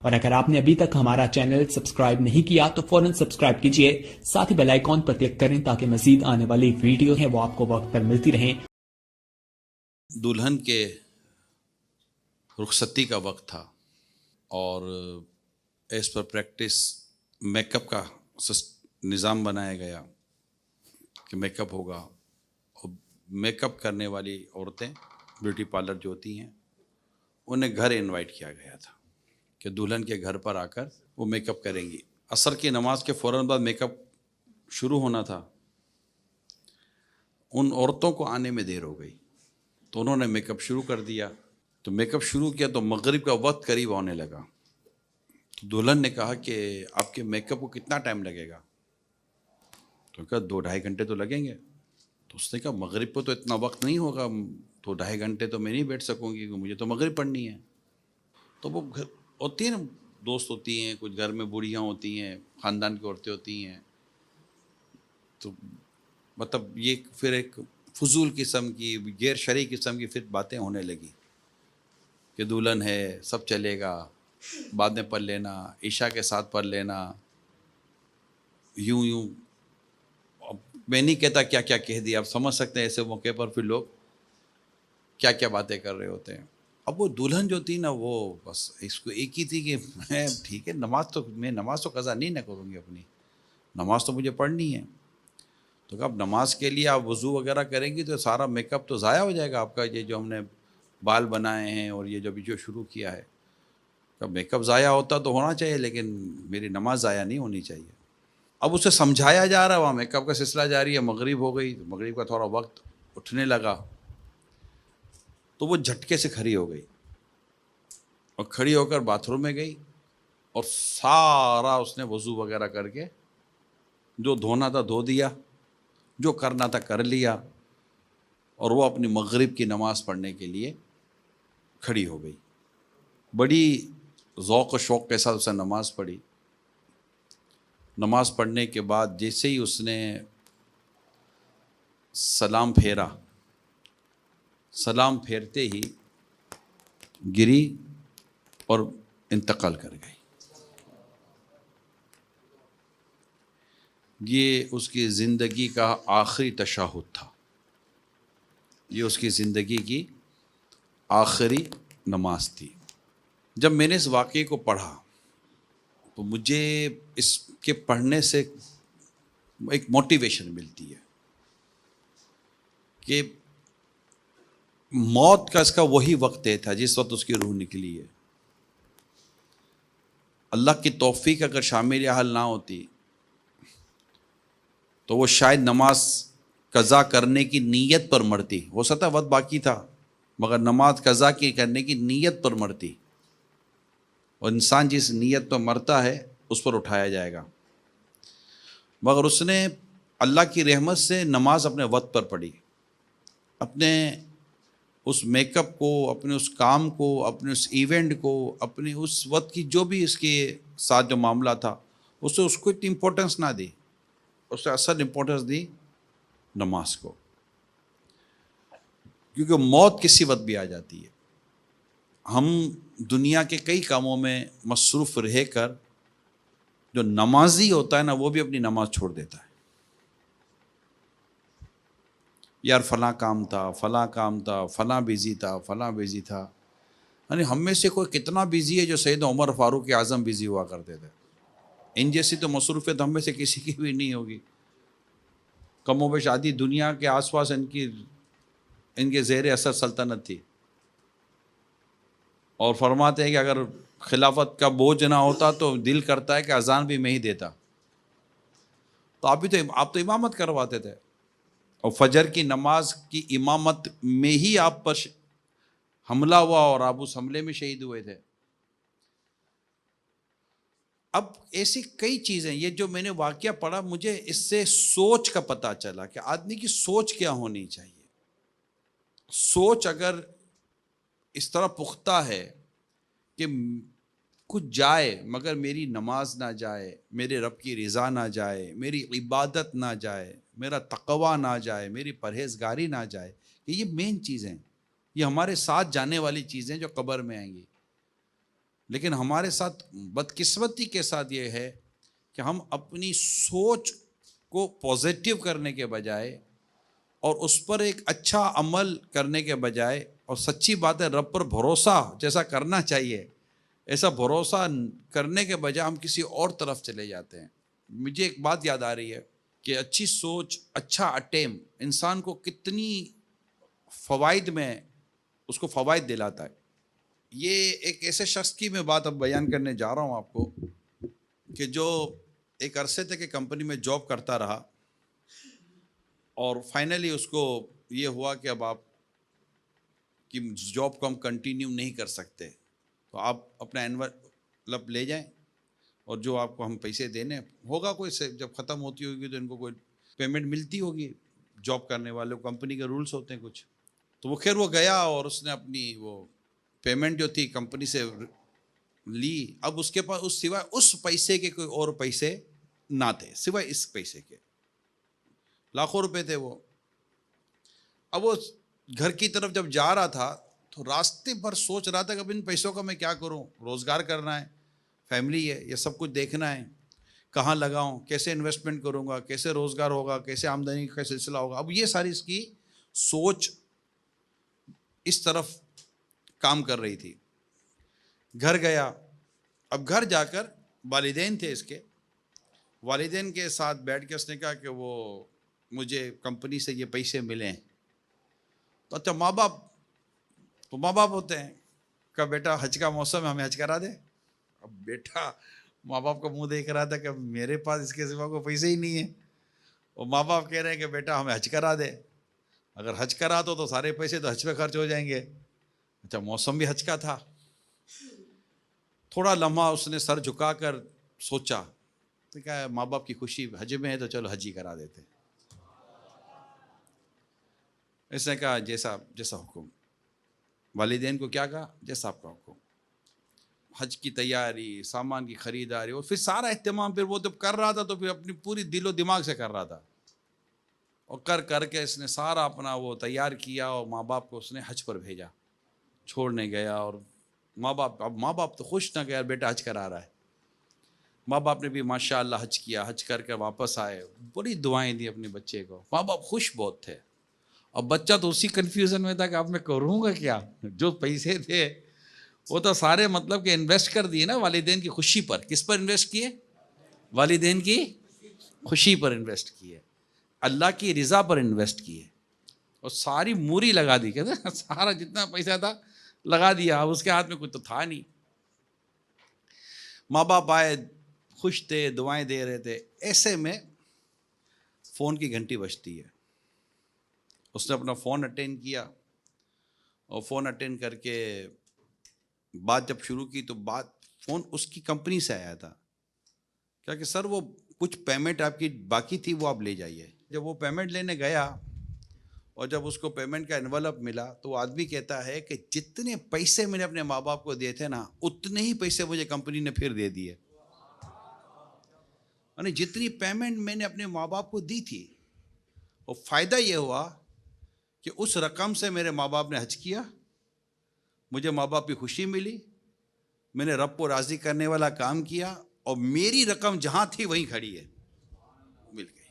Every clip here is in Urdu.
اور اگر آپ نے ابھی تک ہمارا چینل سبسکرائب نہیں کیا تو فوراً سبسکرائب کیجئے، ساتھ ہی بیل آئیکن پر کلک کریں تاکہ مزید آنے والی ویڈیو ہیں وہ آپ کو وقت پر ملتی رہیں۔ دلہن کے رخصتی کا وقت تھا اور as per practice make up کا نظام بنایا گیا کہ میک اپ ہوگا، اور میک اپ کرنے والی عورتیں بیوٹی پارلر جو ہوتی ہیں انہیں گھر انوائٹ کیا گیا تھا کہ دلہن کے گھر پر آ کر وہ میک اپ کریں گی۔ عصر کی نماز کے فوراً بعد میک اپ شروع ہونا تھا، ان عورتوں کو آنے میں دیر ہو گئی تو انہوں نے میک اپ شروع کر دیا۔ تو میک اپ شروع کیا تو مغرب کا وقت قریب ہونے لگا، تو دلہن نے کہا کہ آپ کے میک اپ کو کتنا ٹائم لگے گا؟ تو کہا 2-2.5 گھنٹے تو لگیں گے۔ تو اس نے کہا مغرب کو تو اتنا وقت نہیں ہوگا، تو 2.5 گھنٹے تو میں نہیں بیٹھ سکوں گی، مجھے تو مغرب پڑھنی ہے۔ تو وہ ہوتی ہیں نا، دوست ہوتی ہیں، کچھ گھر میں بوڑھیاں ہوتی ہیں، خاندان کی عورتیں ہوتی ہیں، تو مطلب یہ پھر ایک فضول قسم کی، غیر شرعی قسم کی پھر باتیں ہونے لگی کہ دلہن ہے، سب چلے گا، بعد میں پڑھ لینا، عشاء کے ساتھ پڑھ لینا، یوں یوں۔ اب میں نہیں کہتا کیا کیا کہہ دیا، آپ سمجھ سکتے ہیں ایسے موقع پر پھر لوگ کیا کیا باتیں کر رہے ہوتے ہیں۔ اب وہ دلہن جو تھی نا، وہ بس اس کو ایک ہی تھی کہ میں ٹھیک ہے، نماز تو قضا نہیں نہ کروں گی، اپنی نماز تو مجھے پڑھنی ہے۔ تو کہ اب نماز کے لیے آپ وضو وغیرہ کریں گی تو سارا میک اپ تو ضائع ہو جائے گا آپ کا، یہ جو ہم نے بال بنائے ہیں اور یہ جو شروع کیا ہے، کہ میک اپ ضائع ہوتا تو ہونا چاہیے لیکن میری نماز ضائع نہیں ہونی چاہیے۔ اب اسے سمجھایا جا رہا ہے، وہاں میک اپ کا سلسلہ جاری ہے، مغرب ہو گئی، مغرب کا تھوڑا وقت اٹھنے لگا تو وہ جھٹکے سے کھڑی ہو گئی اور کھڑی ہو کر باتھ روم میں گئی اور سارا اس نے وضو وغیرہ کر کے جو دھونا تھا دھو دیا، جو کرنا تھا کر لیا، اور وہ اپنی مغرب کی نماز پڑھنے کے لیے کھڑی ہو گئی۔ بڑی ذوق و شوق کے ساتھ اس نے نماز پڑھی۔ نماز پڑھنے کے بعد جیسے ہی اس نے سلام پھیرا، سلام پھیرتے ہی گری اور انتقال کر گئی۔ یہ اس کی زندگی کا آخری تشہد تھا، یہ اس کی زندگی کی آخری نماز تھی۔ جب میں نے اس واقعے کو پڑھا تو مجھے اس کے پڑھنے سے ایک موٹیویشن ملتی ہے کہ موت کا اس کا وہی وقت تھا جس وقت اس کی روح نکلی ہے۔ اللہ کی توفیق اگر شامل حال نہ ہوتی تو وہ شاید نماز قضا کرنے کی نیت پر مرتی، ہو سکتا وقت باقی تھا مگر نماز قضا کی کرنے کی نیت پر مرتی، اور انسان جس نیت پر مرتا ہے اس پر اٹھایا جائے گا، مگر اس نے اللہ کی رحمت سے نماز اپنے وقت پر پڑھی، اپنے اس میک اپ کو، اپنے اس کام کو، اپنے اس ایونٹ کو، اپنے اس وقت کی جو بھی اس کے ساتھ جو معاملہ تھا اسے اس کو اتنی امپورٹنس نہ دی، اس سے اصل امپورٹنس دی نماز کو، کیونکہ موت کسی وقت بھی آ جاتی ہے۔ ہم دنیا کے کئی کاموں میں مصروف رہ کر جو نمازی ہوتا ہے نا، وہ بھی اپنی نماز چھوڑ دیتا ہے، یار فلاں کام تھا، فلاں کام تھا، فلاں بیزی تھا، فلاں بیزی تھا۔ یعنی ہم میں سے کوئی کتنا بیزی ہے جو سید عمر فاروق اعظم بیزی ہوا کرتے تھے؟ ان جیسی تو مصروفیت ہم میں سے کسی کی بھی نہیں ہوگی۔ کم و بیش آدھی دنیا کے آس پاس ان کے زیر اثر سلطنت تھی، اور فرماتے ہیں کہ اگر خلافت کا بوجھ نہ ہوتا تو دل کرتا ہے کہ اذان بھی میں ہی دیتا۔ تو آپ تو امامت کرواتے تھے، اور فجر کی نماز کی امامت میں ہی آپ پر حملہ ہوا اور آپ اس حملے میں شہید ہوئے تھے۔ اب ایسی کئی چیزیں، یہ جو میں نے واقعہ پڑھا مجھے اس سے سوچ کا پتہ چلا کہ آدمی کی سوچ کیا ہونی چاہیے۔ سوچ اگر اس طرح پختہ ہے کہ کچھ جائے مگر میری نماز نہ جائے، میرے رب کی رضا نہ جائے، میری عبادت نہ جائے، میرا تقوی نہ جائے، میری پرہیزگاری نہ جائے، یہ مین چیزیں، یہ ہمارے ساتھ جانے والی چیزیں جو قبر میں آئیں گی۔ لیکن ہمارے ساتھ بدقسمتی کے ساتھ یہ ہے کہ ہم اپنی سوچ کو پازیٹیو کرنے کے بجائے اور اس پر ایک اچھا عمل کرنے کے بجائے اور سچی بات ہے رب پر بھروسہ جیسا کرنا چاہیے ایسا بھروسہ کرنے کے بجائے ہم کسی اور طرف چلے جاتے ہیں. مجھے ایک بات یاد آ رہی ہے کہ اچھی سوچ، اچھا اٹیم انسان کو کتنی فوائد میں اس کو فوائد دلاتا ہے. یہ ایک ایسے شخص کی میں بات اب بیان کرنے جا رہا ہوں آپ کو کہ جو ایک عرصے تک ایک کمپنی میں جاب کرتا رہا اور فائنلی اس کو یہ ہوا کہ اب آپ کی جاب کو ہم کنٹینیو نہیں کر سکتے، تو آپ اپنا انویلپ لے جائیں اور جو آپ کو ہم پیسے دینے ہوگا کوئی سے جب ختم ہوتی ہوگی تو ان کو کوئی پیمنٹ ملتی ہوگی، جاب کرنے والے کمپنی کے رولز ہوتے ہیں کچھ. تو وہ خیر وہ گیا اور اس نے اپنی وہ پیمنٹ جو تھی کمپنی سے لی. اب اس کے پاس سوائے اس پیسے کے کوئی اور پیسے نہ تھے، سوائے اس پیسے کے لاکھوں روپے تھے وہ. اب وہ گھر کی طرف جب جا رہا تھا تو راستے پر سوچ رہا تھا کہ اب ان پیسوں کا میں کیا کروں، روزگار کرنا ہے، فیملی ہے، یہ سب کچھ دیکھنا ہے، کہاں لگاؤں، کیسے انویسٹمنٹ کروں گا، کیسے روزگار ہوگا، کیسے آمدنی کا سلسلہ ہوگا. اب یہ ساری اس کی سوچ اس طرف کام کر رہی تھی. گھر گیا. اب گھر جا کر والدین تھے اس کے، والدین کے ساتھ بیٹھ کے اس نے کہا کہ وہ مجھے کمپنی سے یہ پیسے ملیں. تو اچھا ماں باپ ہوتے ہیں کہ بیٹا حج کا موسم ہے ہمیں حج کرا دے. اب بیٹا ماں باپ کا منہ دیکھ رہا تھا کہ میرے پاس اس کے سوا کوئی پیسے ہی نہیں ہے، اور ماں باپ کہہ رہے ہیں کہ بیٹا ہمیں حج کرا دے. اگر حج کرا تو سارے پیسے تو حج پہ خرچ ہو جائیں گے. اچھا موسم بھی حج کا تھا. تھوڑا لمحہ اس نے سر جھکا کر سوچا تو کہا ماں باپ کی خوشی حج میں ہے تو چلو حج ہی کرا دیتے. اس نے کہا جیسا حکم. والدین کو کیا کہا؟ جیسا آپ کا حکم. حج کی تیاری، سامان کی خریداری اور پھر سارا اہتمام پھر وہ جب کر رہا تھا تو پھر اپنی پوری دل و دماغ سے کر رہا تھا، اور کر کے اس نے سارا اپنا وہ تیار کیا اور ماں باپ کو اس نے حج پر بھیجا، چھوڑنے گیا. اور ماں باپ تو خوش نہ کہ یار بیٹا حج کرا رہا ہے. ماں باپ نے بھی ماشاء اللہ حج کیا، حج کر کے واپس آئے، بڑی دعائیں دی اپنے بچے کو. ماں باپ خوش بہت تھے. اب بچہ تو اسی کنفیوژن میں تھا کہ اب میں کروں گا کیا، جو پیسے تھے وہ تو سارے مطلب کہ انویسٹ کر دیے نا والدین کی خوشی پر. کس پر انویسٹ کیے؟ والدین کی خوشی پر انویسٹ کیے، اللہ کی رضا پر انویسٹ کیے، اور ساری موری لگا دی. کہتے ہیں سارا جتنا پیسہ تھا لگا دیا. اب اس کے ہاتھ میں کچھ تو تھا نہیں. ماں باپ آئے، خوش تھے، دعائیں دے رہے تھے. ایسے میں فون کی گھنٹی بجتی ہے. اس نے اپنا فون اٹینڈ کیا، اور فون اٹینڈ کر کے بات جب شروع کی تو فون اس کی کمپنی سے آیا تھا. کیا کہ سر وہ کچھ پیمنٹ آپ کی باقی تھی وہ آپ لے جائیے. جب وہ پیمنٹ لینے گیا اور جب اس کو پیمنٹ کا انویلپ ملا تو وہ آدمی کہتا ہے کہ جتنے پیسے میں نے اپنے ماں باپ کو دیے تھے نا اتنے ہی پیسے مجھے کمپنی نے پھر دے دیے. یعنی جتنی پیمنٹ میں نے اپنے ماں باپ کو دی تھی، اور فائدہ یہ ہوا کہ اس رقم سے میرے ماں باپ نے حج کیا، مجھے ماں باپ کی خوشی ملی، میں نے رب کو راضی کرنے والا کام کیا، اور میری رقم جہاں تھی وہیں کھڑی ہے، مل گئی.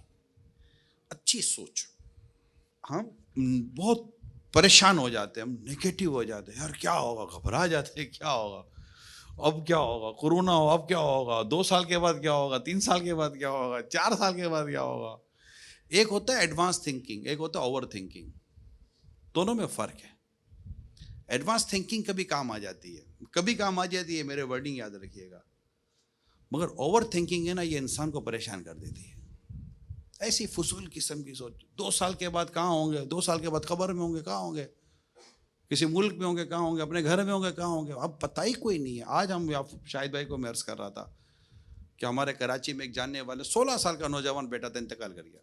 اچھی سوچ. ہم بہت پریشان ہو جاتے ہیں، ہم نیگیٹو ہو جاتے ہیں، یار کیا ہوگا، گھبرا جاتے ہیں کیا ہوگا، اب کیا ہوگا، کورونا ہو اب کیا ہوگا، 2 سال کے بعد کیا ہوگا، 3 سال کے بعد کیا ہوگا، 4 سال کے بعد کیا ہوگا. ایک ہوتا ہے ایڈوانس تھنکنگ، ایک ہوتا ہے اوور تھنکنگ. دونوں میں فرق ہے. ایڈوانس تھنکنگ کبھی کام آ جاتی ہے، میرے ورڈنگ یاد رکھیے گا. مگر اوور تھنکنگ ہے نا، یہ انسان کو پریشان کر دیتی ہے. ایسی فضول قسم کی سوچ. 2 سال کے بعد کہاں ہوں گے، 2 سال کے بعد خبر میں ہوں گے کہاں ہوں گے، کسی ملک میں ہوں گے کہاں ہوں گے، اپنے گھر میں ہوں گے کہاں ہوں گے، اب پتہ ہی کوئی نہیں ہے. آج ہم شاہد بھائی کو میں عرض کر رہا تھا کہ ہمارے کراچی میں ایک جاننے والے 16 سال کا نوجوان بیٹا تھا، انتقال کر گیا.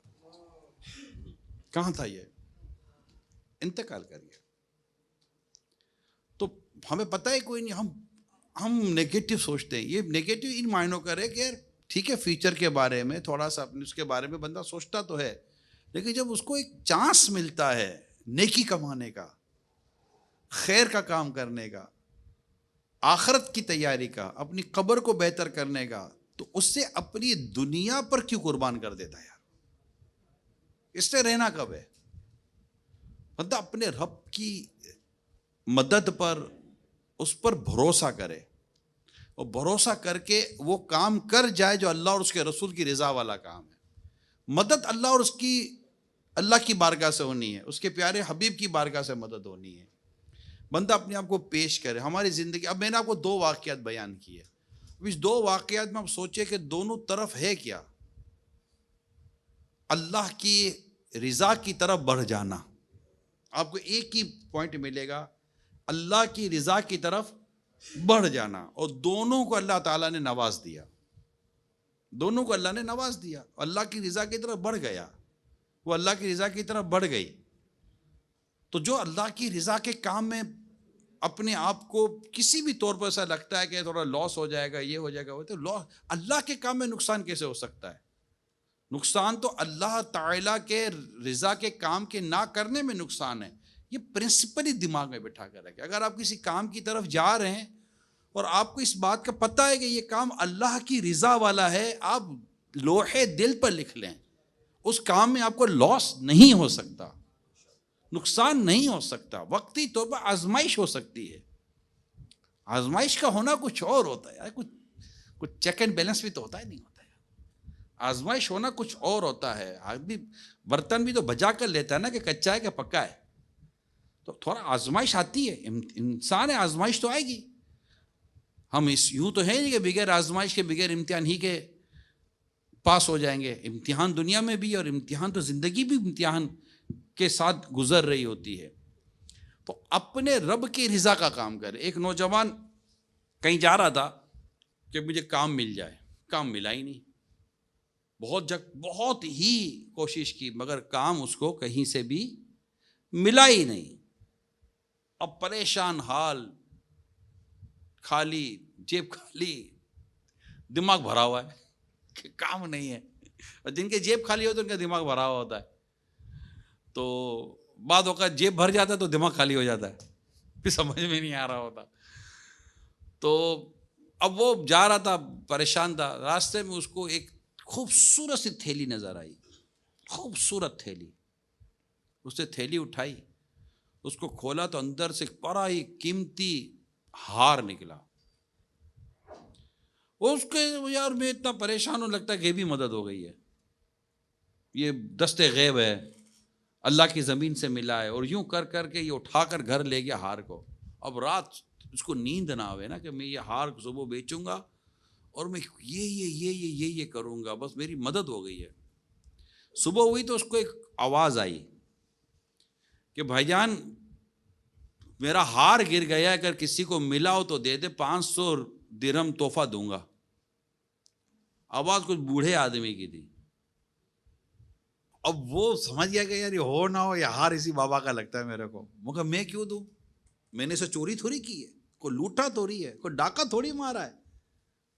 کہاں تھا یہ؟ انتقال کر گیا. تو ہمیں پتہ ہی کوئی نہیں. ہم نیگیٹو سوچتے ہیں. یہ نیگیٹو ان معنوں کرے کہ ٹھیک ہے فیوچر کے بارے میں تھوڑا سا اپنے اس کے بارے میں بندہ سوچتا تو ہے، لیکن جب اس کو ایک چانس ملتا ہے نیکی کمانے کا، خیر کا کام کرنے کا، آخرت کی تیاری کا، اپنی قبر کو بہتر کرنے کا، تو اس سے اپنی دنیا پر کیوں قربان کر دیتا ہے یار؟ اس سے رہنا کب ہے؟ بندہ اپنے رب کی مدد پر، اس پر بھروسہ کرے، اور بھروسہ کر کے وہ کام کر جائے جو اللہ اور اس کے رسول کی رضا والا کام ہے۔ مدد اللہ اور اللہ کی بارگاہ سے ہونی ہے، اس کے پیارے حبیب کی بارگاہ سے مدد ہونی ہے۔ بندہ اپنے آپ کو پیش کرے۔ ہماری زندگی، اب میں نے آپ کو 2 واقعات بیان کیے، اب اس 2 واقعات میں آپ سوچے کہ دونوں طرف ہے کیا؟ اللہ کی رضا کی طرف بڑھ جانا۔ آپ کو ایک ہی پوائنٹ ملے گا، اللہ کی رضا کی طرف بڑھ جانا، اور دونوں کو اللہ تعالیٰ نے نواز دیا، دونوں کو اللہ نے نواز دیا۔ اللہ کی رضا کی طرف بڑھ گیا، وہ اللہ کی رضا کی طرف بڑھ گئی۔ تو جو اللہ کی رضا کے کام میں اپنے آپ کو کسی بھی طور پر ایسا لگتا ہے کہ تھوڑا لاس ہو جائے گا، یہ ہو جائے گا، وہ تو اللہ کے کام میں نقصان کیسے ہو سکتا ہے؟ نقصان تو اللہ تعالیٰ کے رضا کے کام کے نہ کرنے میں نقصان ہے۔ یہ پرنسپلی دماغ میں بٹھا کر رکھیں۔ اگر آپ کسی کام کی طرف جا رہے ہیں اور آپ کو اس بات کا پتہ ہے کہ یہ کام اللہ کی رضا والا ہے، آپ لوہے دل پر لکھ لیں، اس کام میں آپ کو لاس نہیں ہو سکتا، نقصان نہیں ہو سکتا۔ وقتی طور پر آزمائش ہو سکتی ہے، آزمائش کا ہونا کچھ اور ہوتا ہے، کچھ چیک اینڈ بیلنس بھی تو ہوتا ہے، نہیں ہوتا ہے۔ آزمائش ہونا کچھ اور ہوتا ہے۔ آدمی برتن بھی تو بجا کر لیتا ہے نا کہ کچا ہے کہ پکا ہے، تو تھوڑا آزمائش آتی ہے، انسان ہے، آزمائش تو آئے گی۔ ہم یوں تو ہے نہیں کہ بغیر آزمائش کے، بغیر امتحان ہی کے پاس ہو جائیں گے۔ امتحان دنیا میں بھی، اور امتحان تو زندگی بھی امتحان کے ساتھ گزر رہی ہوتی ہے۔ تو اپنے رب کی رضا کا کام کرے۔ ایک نوجوان کہیں جا رہا تھا کہ مجھے کام مل جائے، کام ملا ہی نہیں، بہت ہی کوشش کی، مگر کام اس کو کہیں سے بھی ملا ہی نہیں۔ اب پریشان حال، خالی جیب، خالی دماغ بھرا ہوا ہے کہ کام نہیں ہے، اور جن کے جیب خالی ہوتے ہیں ان کا دماغ بھرا ہوا ہوتا ہے۔ تو بعد اوقات جیب بھر جاتا ہے تو دماغ خالی ہو جاتا ہے، پھر سمجھ میں نہیں آ رہا ہوتا۔ تو اب وہ جا رہا تھا، پریشان تھا، راستے میں اس کو ایک خوبصورت سی تھیلی نظر آئی، خوبصورت تھیلی۔ اس نے تھیلی اٹھائی، اس کو کھولا تو اندر سے بڑا ہی قیمتی ہار نکلا۔ اس کے یار میں اتنا پریشان ہوں، لگتا ہے کہ بھی مدد ہو گئی ہے، یہ دست غیب ہے، اللہ کی زمین سے ملا ہے، اور یوں کر کر کے یہ اٹھا کر گھر لے گیا ہار کو۔ اب رات اس کو نیند نہ آوے نا کہ میں یہ ہار صبح بیچوں گا اور میں یہ کروں گا، بس میری مدد ہو گئی ہے۔ صبح ہوئی تو اس کو ایک آواز آئی کہ بھائی جان میرا ہار گر گیا، اگر کسی کو ملا ہو تو دے دے، 500 درہم تحفہ دوں گا۔ آواز کچھ بوڑھے آدمی کی تھی۔ اب وہ سمجھ گیا کہ یار یہ ہو نہ ہو یہ ہار اسی بابا کا لگتا ہے میرے کو، مگر میں کیوں دوں؟ میں نے اسے چوری تھوڑی کی ہے، کوئی لوٹا تھوڑی ہے، کوئی ڈاکہ تھوڑی مارا ہے،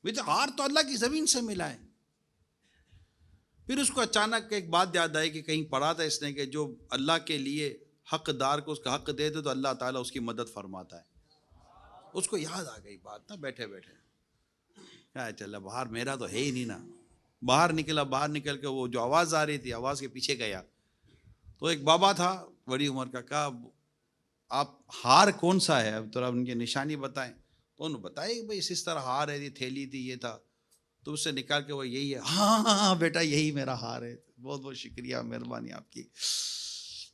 تو ہار تو اللہ کی زمین سے ملا ہے۔ پھر اس کو اچانک ایک بات یاد آئی کہ کہیں پڑھا تھا اس نے کہ جو اللہ کے لیے حقدار کو اس کا حق دے دے تو اللہ تعالیٰ اس کی مدد فرماتا ہے۔ اس کو یاد آ گئی بات نا بیٹھے بیٹھے، کیا چلا باہر میرا تو ہے ہی نہیں نا۔ باہر نکلا، باہر نکل کے وہ جو آواز آ رہی تھی آواز کے پیچھے گیا تو ایک بابا تھا بڑی عمر کا، کہا آپ ہار کون سا ہے، اب تھوڑا ان کی نشانی بتائیں۔ تو انہوں نے بتایا کہ بھائی اس طرح ہار ہے، یہ تھیلی تھی، یہ تھا، تو اس سے نکال کے وہ یہی ہے۔ ہاں بیٹا یہی میرا ہار ہے، بہت بہت شکریہ، مہربانی آپ کی،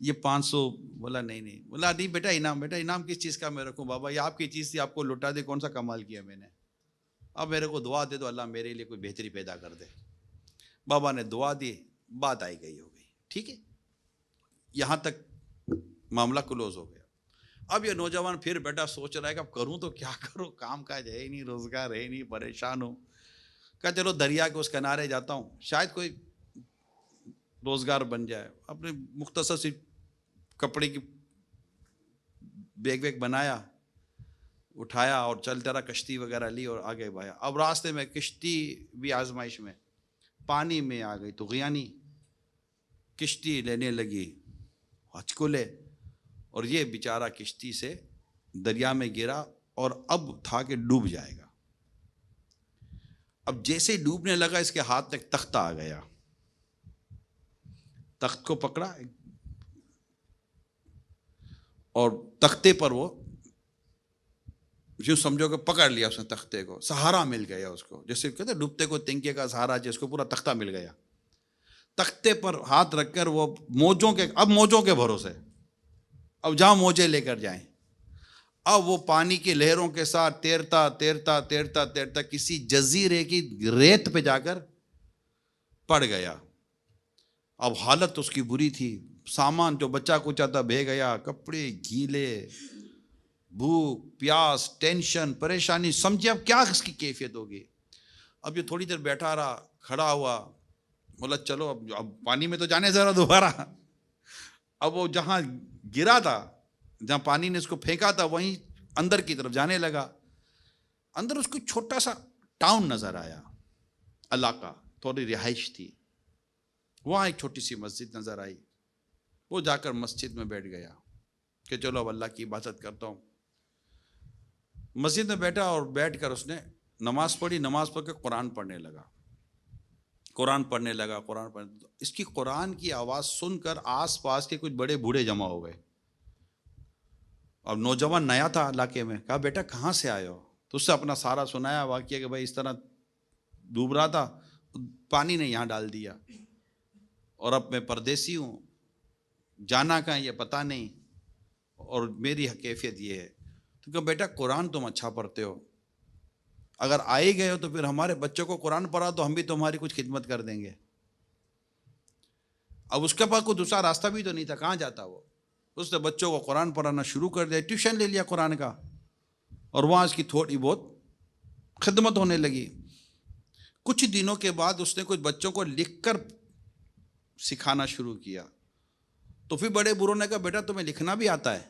یہ 500۔ بولا نہیں، بولا نہیں بیٹا انعام، بیٹا انعام کس چیز کا میں رکھوں بابا، یہ آپ کی چیز تھی، آپ کو لوٹا دے، کون سا کمال کیا میں نے، اب میرے کو دعا دے دو اللہ میرے لیے کوئی بہتری پیدا کر دے۔ بابا نے دعا دی، بات آئی گئی ہو گئی، ٹھیک ہے، یہاں تک معاملہ کلوز ہو گیا۔ اب یہ نوجوان پھر بیٹا سوچ رہا ہے کہ اب کروں تو کیا کروں، کام کاج ہے ہی نہیں، روزگار ہے ہی نہیں، پریشان ہوں۔ کہا چلو دریا کے اس کنارے جاتا ہوں، شاید کوئی روزگار بن جائے۔ اپنے مختصر سی کپڑے کی بیگ ویگ بنایا، اٹھایا اور چلتا رہا، کشتی وغیرہ لی اور آگے بڑھا۔ اب راستے میں کشتی بھی آزمائش میں پانی میں آ گئی تو غیانی کشتی لینے لگی ہچکولے، اور یہ بیچارہ کشتی سے دریا میں گرا اور اب تھا کہ ڈوب جائے گا. اب جیسے ہی ڈوبنے لگا اس کے ہاتھ میں ایک تختہ آ گیا, تخت کو پکڑا اور تختے پر وہ جو سمجھو کہ پکڑ لیا اس نے تختے کو, سہارا مل گیا اس کو, جیسے کہتے ہیں ڈوبتے کو تنکے کا سہارا, جس کو پورا تختہ مل گیا. تختے پر ہاتھ رکھ کر وہ موجوں کے بھروسے, اب جہاں موجے لے کر جائیں, اب وہ پانی کی لہروں کے ساتھ تیرتا تیرتا تیرتا تیرتا کسی جزیرے کی ریت پہ جا کر پڑ گیا. اب حالت اس کی بری تھی, سامان جو بچہ کچا تھا بہہ گیا, کپڑے گیلے, بھوک پیاس, ٹینشن, پریشانی, سمجھے اب کیا اس کی کیفیت ہوگی. اب یہ تھوڑی دیر بیٹھا رہا, کھڑا ہوا, بولا چلو اب پانی میں تو جانے ذرا دوبارہ. اب وہ جہاں گرا تھا, جہاں پانی نے اس کو پھینکا تھا, وہیں اندر کی طرف جانے لگا. اندر اس کو چھوٹا سا ٹاؤن نظر آیا, علاقہ, تھوڑی رہائش تھی. وہاں ایک چھوٹی سی مسجد نظر آئی. وہ جا کر مسجد میں بیٹھ گیا کہ چلو اب اللہ کی عبادت کرتا ہوں. مسجد میں بیٹھا اور بیٹھ کر اس نے نماز پڑھی. نماز پڑھ کے قرآن پڑھنے لگا. اس کی قرآن کی آواز سن کر آس پاس کے کچھ بڑے بوڑھے جمع ہو گئے. اور نوجوان نیا تھا علاقے میں, کہا بیٹا کہاں سے آئے ہو؟ تو اس سے اپنا سارا سنایا واقعہ کہ بھائی اس طرح ڈوب رہا تھا, پانی نے یہاں ڈال دیا, اور اب میں پردیسی ہوں, جانا کہاں یہ پتہ نہیں, اور میری کیفیت یہ ہے. تو کہا بیٹا قرآن تم اچھا پڑھتے ہو, اگر آئے گئے ہو تو پھر ہمارے بچوں کو قرآن پڑھا تو ہم بھی تمہاری کچھ خدمت کر دیں گے. اب اس کے پاس کوئی دوسرا راستہ بھی تو نہیں تھا, کہاں جاتا وہ. اس نے بچوں کو قرآن پڑھانا شروع کر دیا, ٹیوشن لے لیا قرآن کا, اور وہاں اس کی تھوڑی بہت خدمت ہونے لگی. کچھ دنوں کے بعد اس نے کچھ بچوں کو لکھ کر سکھانا شروع کیا. تو پھر بڑے بوڑھوں نے کہا بیٹا تمہیں لکھنا بھی آتا ہے؟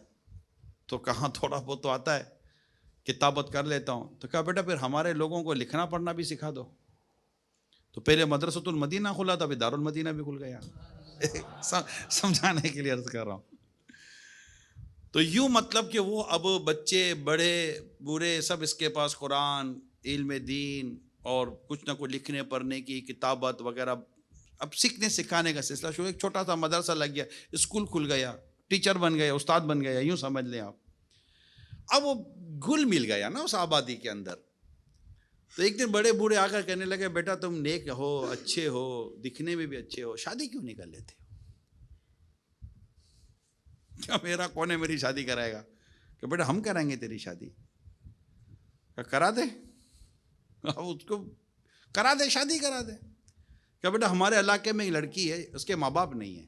تو کہاں تھوڑا بہت تو آتا ہے, کتابت کر لیتا ہوں. تو کہا بیٹا پھر ہمارے لوگوں کو لکھنا پڑھنا بھی سکھا دو. تو پہلے مدرسۃ المدینہ کھلا تھا, پھر دارالمدینہ بھی کھل گیا. سمجھانے کے لیے عرض کر رہا ہوں. تو یوں مطلب کہ وہ اب بچے بڑے بوڑھے سب اس کے پاس قرآن, علم دین اور کچھ نہ کچھ لکھنے پڑھنے کی کتابت وغیرہ اب سیکھنے سکھانے کا سلسلہ شروع. ایک چھوٹا سا مدرسہ لگ گیا, اسکول کھل گیا, ٹیچر بن گیا, استاد بن گیا, یوں سمجھ لیں آپ. اب وہ گھل مل گیا نا اس آبادی کے اندر. تو ایک دن بڑے بوڑھے آ کر کہنے لگے بیٹا تم نیک ہو, اچھے ہو, دکھنے میں بھی اچھے ہو, شادی کیوں نہیں کر لیتے ہو؟ کیا میرا کون ہے میری شادی کرائے گا؟ کہ بیٹا ہم کرائیں گے تیری شادی. کرا دے, اس کو کرا دے, شادی کرا دے. کہ بیٹا ہمارے علاقے میں ایک لڑکی ہے, اس کے ماں باپ نہیں ہیں,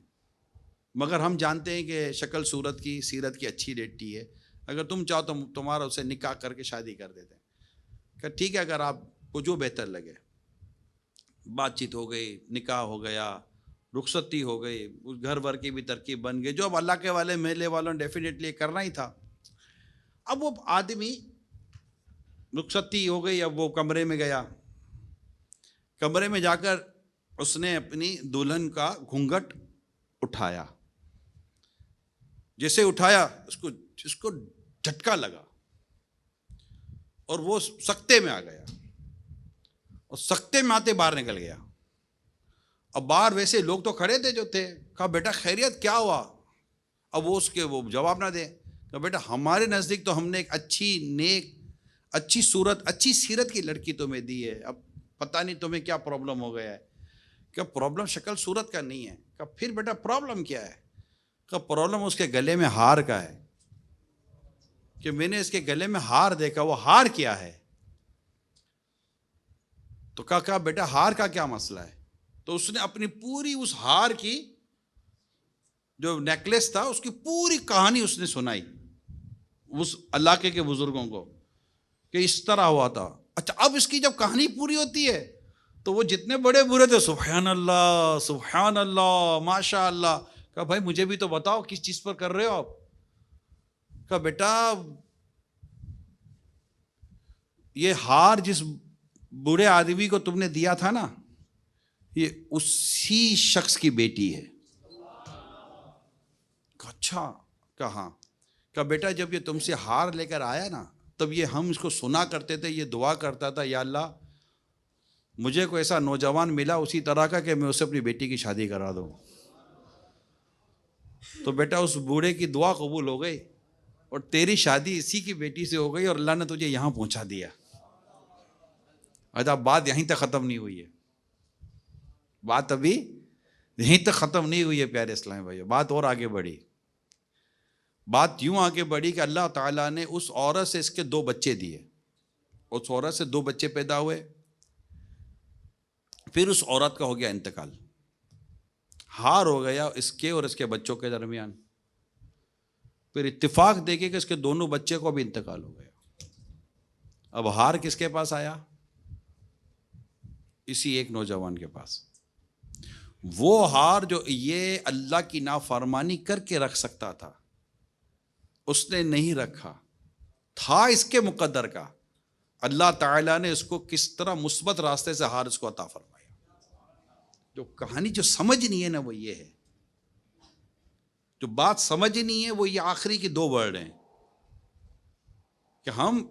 مگر ہم جانتے ہیں کہ شکل صورت کی سیرت کی اچھی لیٹی ہے, اگر تم چاہو تو تمہارا اسے نکاح کر کے شادی کر دیتے ہیں. کہ ٹھیک ہے, اگر آپ کو جو بہتر لگے. بات چیت ہو گئی, نکاح ہو گیا, رخصتی ہو گئی, اس گھر بھر کی بھی ترکیب بن گئی, جو اب اللہ کے والے میلے والوں نے ڈیفینیٹلی کرنا ہی تھا. اب وہ آدمی رخصتی ہو گئی, اب وہ کمرے میں گیا. کمرے میں جا کر اس نے اپنی دلہن کا گھونگھٹ اٹھایا. جیسے اٹھایا اس کو جھٹکا لگا اور وہ سکتے میں آ گیا, اور سکتے میں آتے باہر نکل گیا. اب باہر ویسے لوگ تو کھڑے تھے جو تھے. کہا بیٹا خیریت کیا ہوا؟ اب وہ اس کے وہ جواب نہ دے. کہا بیٹا ہمارے نزدیک تو ہم نے ایک اچھی نیک اچھی صورت اچھی سیرت کی لڑکی تمہیں دی ہے, اب پتہ نہیں تمہیں کیا پرابلم ہو گیا ہے. کہ پرابلم شکل صورت کا نہیں ہے. کہ پھر بیٹا پرابلم کیا ہے؟ کہ پرابلم اس کے گلے میں ہار کا ہے, کہ میں نے اس کے گلے میں ہار دیکھا, وہ ہار کیا ہے؟ تو کہا بیٹا ہار کا کیا مسئلہ ہے؟ تو اس نے اپنی پوری اس ہار کی جو نیکلیس تھا اس کی پوری کہانی اس نے سنائی اس علاقے کے بزرگوں کو کہ اس طرح ہوا تھا. اچھا, اب اس کی جب کہانی پوری ہوتی ہے تو وہ جتنے بڑے برے تھے سبحان اللہ ماشاء اللہ. کہا بھائی مجھے بھی تو بتاؤ کس چیز پر کر رہے ہو آپ؟ کہا بیٹا یہ ہار جس بوڑھے آدمی کو تم نے دیا تھا نا, یہ اسی شخص کی بیٹی ہے. اچھا, کہاں؟ کہ بیٹا جب یہ تم سے ہار لے کر آیا نا تب یہ ہم اس کو سنا کرتے تھے، یہ دعا کرتا تھا، یا اللہ مجھے کوئی ایسا نوجوان ملا اسی طرح کا کہ میں اسے اپنی بیٹی کی شادی کرا دوں. تو بیٹا اس بوڑھے کی دعا قبول ہو گئی اور تیری شادی اسی کی بیٹی سے ہو گئی اور اللہ نے تجھے یہاں پہنچا دیا. اب بات یہیں تک ختم نہیں ہوئی ہے، بات ابھی یہیں تک ختم نہیں ہوئی ہے پیارے اسلامی بھائیو، بات اور آگے بڑھی. بات یوں آگے بڑھی کہ اللہ تعالیٰ نے اس عورت سے اس کے 2 بچے دیے، اس عورت سے 2 بچے پیدا ہوئے. پھر اس عورت کا ہو گیا انتقال، ہار ہو گیا اس کے اور اس کے بچوں کے درمیان. پھر اتفاق دیکھے کہ اس کے دونوں بچے کو بھی انتقال ہو گیا. اب ہار کس کے پاس آیا؟ اسی ایک نوجوان کے پاس. وہ ہار جو یہ اللہ کی نافرمانی کر کے رکھ سکتا تھا اس نے نہیں رکھا، تھا اس کے مقدر کا. اللہ تعالیٰ نے اس کو کس طرح مثبت راستے سے ہار اس کو عطا فرمایا. جو کہانی جو سمجھنی ہے نا وہ یہ ہے، جو بات سمجھنی ہے وہ یہ آخری کی 2 ورڈ ہیں کہ ہم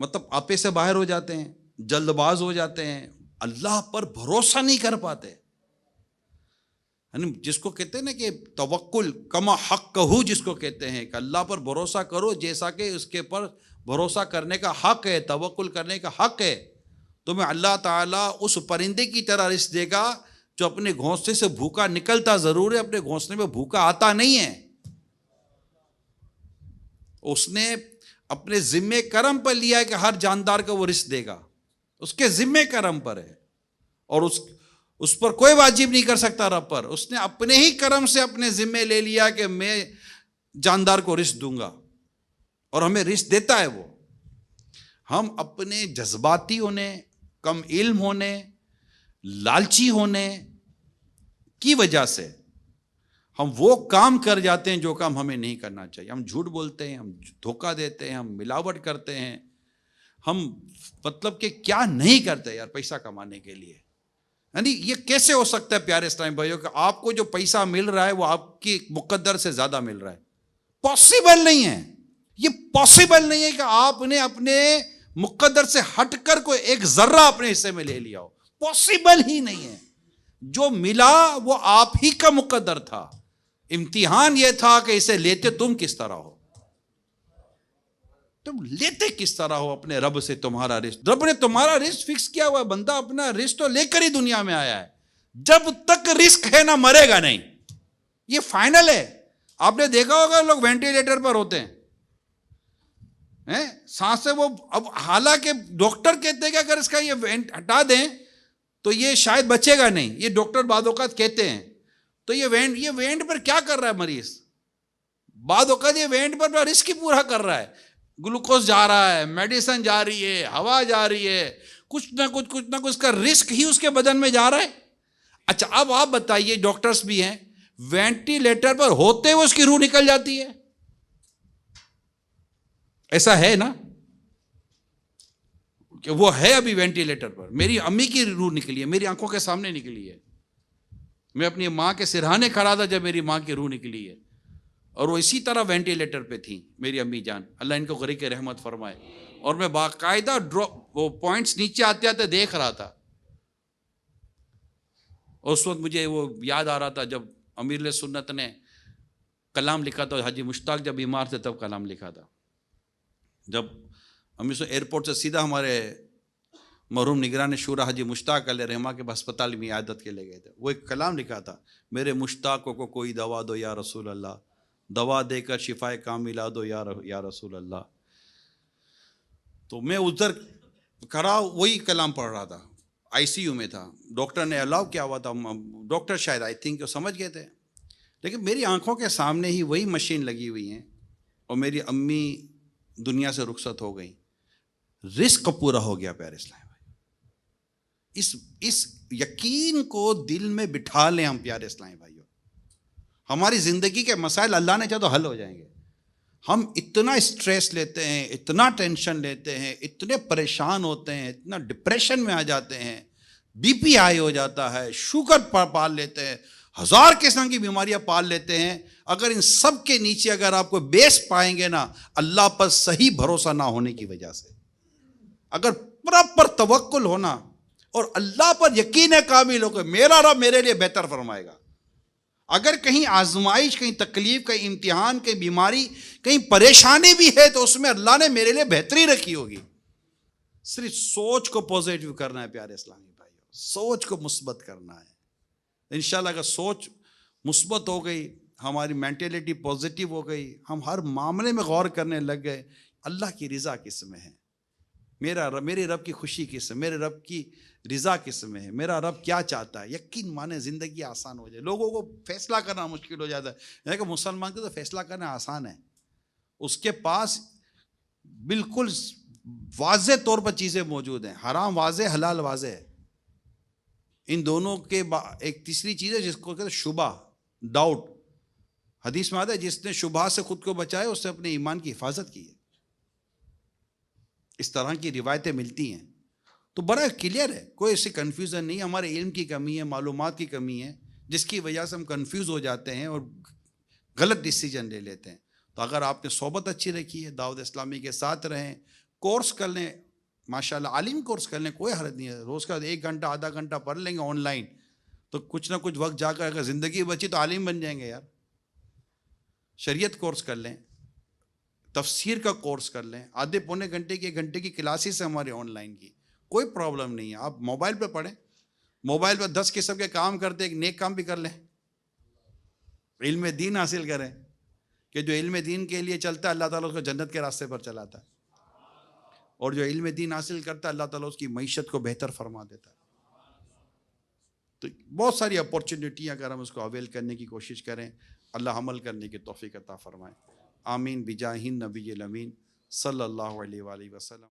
مطلب آپے سے باہر ہو جاتے ہیں، جلد باز ہو جاتے ہیں، اللہ پر بھروسہ نہیں کر پاتے. یعنی جس کو کہتے ہیں نا کہ توکل کما حق کہو، جس کو کہتے ہیں کہ اللہ پر بھروسہ کرو جیسا کہ اس کے پر بھروسہ کرنے کا حق ہے، توکل کرنے کا حق ہے. تمہیں اللہ تعالیٰ اس پرندے کی طرح رزق دے گا جو اپنے گھونسلے سے بھوکا نکلتا ضرور ہے، اپنے گھونسلے میں بھوکا آتا نہیں ہے. اس نے اپنے ذمے کرم پر لیا ہے کہ ہر جاندار کو وہ رزق دے گا، اس کے ذمے کرم پر ہے اور اس پر کوئی واجب نہیں کر سکتا رب پر. اس نے اپنے ہی کرم سے اپنے ذمے لے لیا کہ میں جاندار کو رزق دوں گا اور ہمیں رزق دیتا ہے وہ. ہم اپنے جذباتی ہونے، کم علم ہونے، لالچی ہونے کی وجہ سے ہم وہ کام کر جاتے ہیں جو کام ہمیں نہیں کرنا چاہیے. ہم جھوٹ بولتے ہیں، ہم دھوکہ دیتے ہیں، ہم ملاوٹ کرتے ہیں، ہم مطلب کہ کیا نہیں کرتے یار پیسہ کمانے کے لیے. یعنی یہ کیسے ہو سکتا ہے پیارے اسلامی بھائیوں کہ آپ کو جو پیسہ مل رہا ہے وہ آپ کی مقدر سے زیادہ مل رہا ہے؟ پاسبل نہیں ہے. یہ پاسبل نہیں ہے کہ آپ نے اپنے مقدر سے ہٹ کر کوئی ایک ذرہ اپنے حصے میں لے لیا ہو. پاسبل ہی نہیں ہے. جو ملا وہ آپ ہی کا مقدر تھا. امتحان یہ تھا کہ اسے لیتے تم کس طرح ہو، تم لیتے کس طرح ہو اپنے رب سے تمہارا رزق. رب نے تمہارا رزق فکس کیا ہوا ہے. بندہ اپنا رزق تو لے کر ہی دنیا میں آیا ہے. جب تک رزق ہے نہ مرے گا نہیں، یہ فائنل ہے. آپ نے دیکھا ہوگا لوگ وینٹیلیٹر پر ہوتے ہیں، سانسیں وہ اب حالانکہ ڈاکٹر کہتے ہیں کہ اگر اس کا یہ وینٹ ہٹا دیں تو یہ شاید بچے گا نہیں. یہ ڈاکٹر بعض اوقات کہتے ہیں. تو یہ وینٹ پر کیا کر رہا ہے مریض؟ بعض اوقات یہ وینٹ پر رسک ہی پورا کر رہا ہے. گلوکوز جا رہا ہے، میڈیسن جا رہی ہے، ہوا جا رہی ہے، کچھ نہ کچھ اس کا رسک ہی اس کے بدن میں جا رہا ہے. اچھا اب آپ بتائیے، ڈاکٹرز بھی ہیں، وینٹیلیٹر پر ہوتے ہوئے اس کی روح نکل جاتی ہے. ایسا ہے نا کہ وہ ہے ابھی وینٹیلیٹر پر. میری امی کی روح نکلی ہے، میری آنکھوں کے سامنے نکلی ہے. میں اپنی ماں کے سرہانے کھڑا تھا جب میری ماں کی روح نکلی ہے، اور وہ اسی طرح وینٹیلیٹر پہ تھی میری امی جان، اللہ ان کو غریق رحمت فرمائے. اور میں باقاعدہ وہ پوائنٹس نیچے آتے آتے دیکھ رہا تھا. اس وقت مجھے وہ یاد آ رہا تھا جب امیر سنت نے کلام لکھا تھا. حاجی مشتاق جب بیمار تھے تب کلام لکھا تھا. جب امیر ایئرپورٹ سے سیدھا ہمارے مرحوم نگران شورا حاجی مشتاق علیہ رحمہ کے ہسپتال میں عیادت کے لے گئے تھے. وہ ایک کلام لکھا تھا، میرے مشتاقوں کو کوئی دوا دو یا رسول اللہ، دوا دے کر شفائے کاملہ دو یا رسول اللہ. تو میں ادھر کھڑا وہی کلام پڑھ رہا تھا، آئی سی یو میں تھا. ڈاکٹر نے الاؤ کیا ہوا تھا، ڈاکٹر شاید آئی تھنک جو سمجھ گئے تھے. لیکن میری آنکھوں کے سامنے ہی وہی مشین لگی ہوئی ہیں اور میری امی دنیا سے رخصت ہو گئی. رزق پورا ہو گیا پیارے اسلام بھائی. اس یقین کو دل میں بٹھا لیں ہم پیارے اسلام بھائیوں. ہماری زندگی کے مسائل اللہ نے چاہے تو حل ہو جائیں گے. ہم اتنا اسٹریس لیتے ہیں، اتنا ٹینشن لیتے ہیں، اتنے پریشان ہوتے ہیں، اتنا ڈپریشن میں آ جاتے ہیں، بی پی ہائی ہو جاتا ہے، شوگر پال لیتے ہیں، 1000 قسم کی بیماریاں پال لیتے ہیں. اگر ان سب کے نیچے اگر آپ کو بیس پائیں گے نا اللہ پر صحیح بھروسہ نہ ہونے کی وجہ سے, اگر پراپر توکل ہونا اور اللہ پر یقین کامل ہو کہ میرا رب میرے لیے بہتر فرمائے گا. اگر کہیں آزمائش, کہیں تکلیف, کہیں امتحان, کہیں بیماری, کہیں پریشانی بھی ہے تو اس میں اللہ نے میرے لیے بہتری رکھی ہوگی. صرف سوچ کو پازیٹیو کرنا ہے پیارے اسلامی بھائیو, سوچ کو مثبت کرنا ہے. انشاءاللہ اگر سوچ مثبت ہو گئی, ہماری مینٹلٹی پازیٹیو ہو گئی, ہم ہر معاملے میں غور کرنے لگ گئے اللہ کی رضا کس میں ہے, میرے رب کی خوشی کس میں, میرے رب کی رضا کس میں ہے, میرا رب کیا چاہتا ہے, یقین مانے زندگی آسان ہو جائے. لوگوں کو فیصلہ کرنا مشکل ہو جاتا ہے کہ مسلمان کو تو فیصلہ کرنا آسان ہے, اس کے پاس بالکل واضح طور پر چیزیں موجود ہیں, حرام واضح, حلال واضح ہے. ان دونوں کے ایک تیسری چیز ہے جس کو کہتے ہیں شبہ, ڈاؤٹ. حدیث میں آتا ہے جس نے شبہ سے خود کو بچایا اس نے اپنے ایمان کی حفاظت کی ہے. اس طرح کی روایتیں ملتی ہیں تو بڑا کلیئر ہے, کوئی ایسی کنفیوژن نہیں. ہمارے علم کی کمی ہے, معلومات کی کمی ہے, جس کی وجہ سے ہم کنفیوز ہو جاتے ہیں اور غلط ڈیسیجن لے لیتے ہیں. تو اگر آپ نے صحبت اچھی رکھی ہے, دعوت اسلامی کے ساتھ رہیں, کورس کر لیں, ماشاءاللہ عالم کورس کر لیں, کوئی حرج نہیں ہے. روز کا 1 گھنٹہ آدھا گھنٹہ پڑھ لیں گے آن لائن تو کچھ نہ کچھ وقت جا کر اگر زندگی بچی تو عالم بن جائیں گے یار. شریعت کورس کر لیں, تفسیر کا کورس کر لیں, آدھے پونے گھنٹے کی 1 گھنٹے کی کلاسز ہیں ہمارے آن لائن کی, کوئی پرابلم نہیں ہے. آپ موبائل پہ پڑھیں, موبائل پہ 10 قسم کے کام کرتے, ایک نیک کام بھی کر لیں, علم دین حاصل کریں کہ جو علم دین کے لیے چلتا ہے اللہ تعالیٰ اس کو جنت کے راستے پر چلاتا ہے, اور جو علم دین حاصل کرتا ہے اللہ تعالیٰ اس کی معیشت کو بہتر فرما دیتا ہے. تو بہت ساری اپورچونیٹی اگر ہم اس کو اویل کرنے کی کوشش کریں, اللہ عمل کرنے کی توفیق عطا فرمائے. آمین بجاہ النبی الامین صلی اللہ علیہ وآلہ وسلم.